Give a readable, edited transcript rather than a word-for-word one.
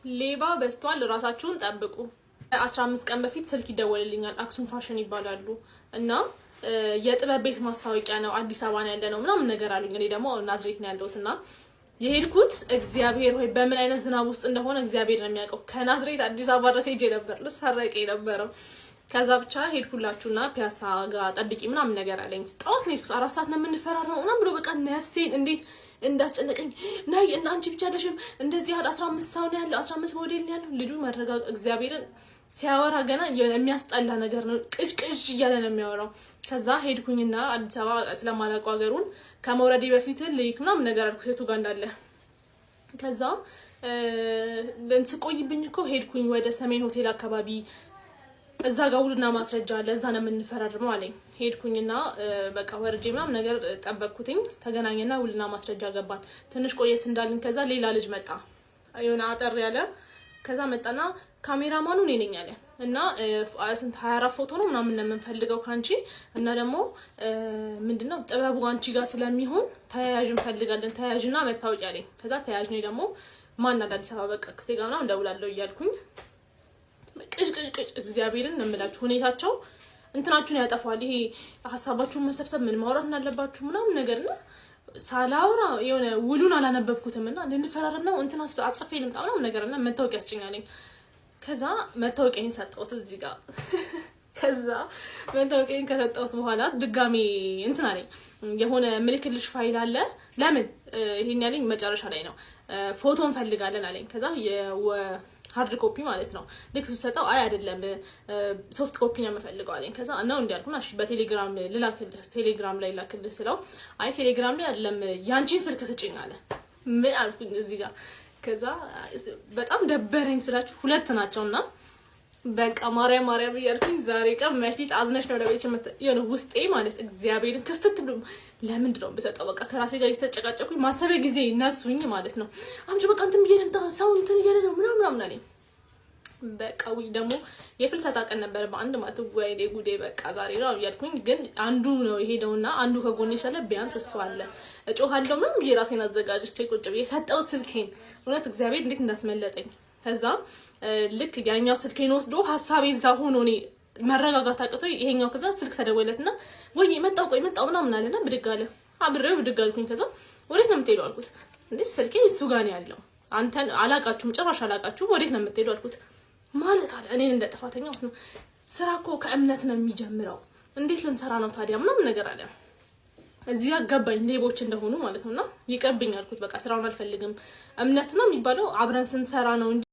ሌባ በስቷል ራሳችሁን ጠብቁ 15 ቀን በፊት ስልክ ይደወልልኛል አክሱም ፋሽን ይባላሉ እና የጥበብ ቤት ማስታወቂያ ነው አዲስ አበባ ነው ያለነው ምናምን ነገር አሉኝ እኔ ደግሞ ናዝሬት ነው ያለሁትና የሄድኩት እግዚአብሔር ሆይ በምን አይነት ዝናብ ውስጥ እንደሆነ እግዚአብሔር ነው የሚያውቀው ከናዝሬት አዲስ አበባ ድረስ ሄጄ ነበር ልሰረቅ የነበረው ከዛ ብቻ ሄድኩላችሁና ፒያሳ ጋር ጠብቂ ምናምን ነገር አለኝ ጣውት ነው 4 ሰዓት ነው የምንፈራራው ምናምን ብሎ በቃ ነፍሴን እንዴት እንዳስጨነቀኝ ናይ እና አንቺ ብቻ አይደለም እንደዚህ 15 ሰው ነው ያለው 15 ሞዴል ነው ያለው ልጁ ማድረጋ እግዚአብሔርን ሲያወራ ገና የሚያስጠላ ነገር ነው ቅጭቅጭ እያለ ነው የሚያወራው ከዛ ሄድኩኝና አዲስ አበባ ስለማላውቀው ሀገሩን ከመውረዴ በፊት ልይክ ምናምን ነገር አልኩ ሴቱ ጋር እንዳለ ከዛ ለንስቆይብኝ እኮ ሄድኩኝ ወደ ሰሜን ሆቴል አካባቢ እዛ ጋር ውልና ማስረጃ አለ እዛ ነው የምንፈራረመው አለኝ ሄድኩኝና በቃ ወርጄ ምናምን ነገር ጠበቅኩትኝ ተገናኘና ውልና ማስረጃ ገባን ትንሽ ቆየት እንዳልን ከዛ ሌላ ልጅ መጣ አይሆነ አጠር ያለ ከዛ መጣና ካሜራማኑ እኔ ነኝ አለ እና ስንት 24 ፎቶ ነው ምናምን ነው የምንፈልገው ካንቺ እና ደግሞ ምንድነው ጥበቡ አንቺ ጋር ስለሚሆን ተያያዥ እንፈልጋለን ተያያዥና መታወቂያ አለኝ ከዛ ተያያዥ ነው ደግሞ ማን አለ አዲስ አበባ በቃ ክስቴ ጋር ነው እንደውላለሁ እያልኩኝ ቅጭቅጭ እግዚአብሔርን ነው የምላችሁ ሁኔታቸው እንትናችሁን ያጠፋል ይሄ ሐሳባችሁን መሰብሰብ ምን ማውራት እንዳለባችሁ ምናምን ነገርና ሳላውራ የሆነ ውሉን አላነበብኩትምና እንድንፈራረም ነው እንትና አጽፌ ልምጣ ምናምን ነገርና መታወቂያ ያስጨኛለኝ ከዛ መታወቂያን ሰጠሁት እዚህ ጋር ከዛ መታወቂያን ከሰጠሁት በኋላ ድጋሚ እንትና ነኝ የሆነ ምልክልሽ ፋይል አለ ለምን ይሄን ያለኝ መጨረሻ ላይ ነው ፎቶ እንፈልጋለን አለኝ ከዛ ሃርድ ኮፒ ማለት ነው ልክ ተሰጣው አይ አይደለም ሶፍት ኮፒ ነው የምፈልገው አለኝ ከዛ ነው እንዲያልኩና እሺ በቴሌግራም ልላክልህ ቴሌግራም ላይ ላክልህ ስለው አይ ቴሌግራም ላይ አይደለም ያንቺን ስልክ ስጪኝ አለ ምን አልኩኝ እዚህ ጋር ከዛ በጣም ደበረኝ ስላችሁ ሁለት ናቸውና በቃ ማርያም እያልኩኝ ዛሬ ቀን መክሊት አዝነሽ ነው ለቤት የሆነ ውስጤ ማለት እግዚአብሔርን ክፍት ብሎ ለምንድን ነው በሰጠው በቃ ከራሴ ጋር እየተጨቃጨኩኝ ማሰበ ጊዜ ነሱኝ ማለት ነው አምጪ በቃ እንትን ብዬ ሰው እንትን እያለ ነው ምናምን አለኝ በቃ ወይ ደግሞ የፍልሰታ ቀን ነበር በአንድ ማለት ወይዴ ጉዴ በቃ ዛሬ ነው እያልኩኝ ግን አንዱ ነው የሄደውና አንዱ ከጎኔ ሻለ ቢያንስ እሱ አለ እጮሃለሁ ምናምን የራሴን አዘጋጅቼ ቁጭ ብዬ ሰጠሁት ስልኬን እውነት እግዚአብሔር እንዴት እንዳስመለጠኝ ከዛ ልክ ያኛው ስልኬን ወስዶ ሐሳቤ እዛ ሆኖ ነው መረጋጋት አቅቶ ይሄኛው ከዛ ስልክ ተደወለትና ወይ መጣው ምናምን አለና ብድግ አለ አብሬው ብድግ አልኩኝ ከዛ ወዴት ነው የምትሄደው አልኩት እንዴ ስልኬ እሱ ጋር ነው ያለው አንተን አላቃችሁም ጭራሽ አላቃችሁም ወዴት ነው የምትሄደው አልኩት ማለት አለ እኔን እንደ ጥፋተኛ ነው ስራ እኮ ከእምነት ነው የሚጀምረው እንዴት ልንሰራ ነው ታዲያ ምናምን ነገር አለ እዚህ አጋባኝ ሌቦች እንደሆኑ ማለት ነውና ይቀርብኝ አልኩት በቃ ስራውን አልፈልግም እምነት ነው የሚባለው አብረን ስንሰራ ነው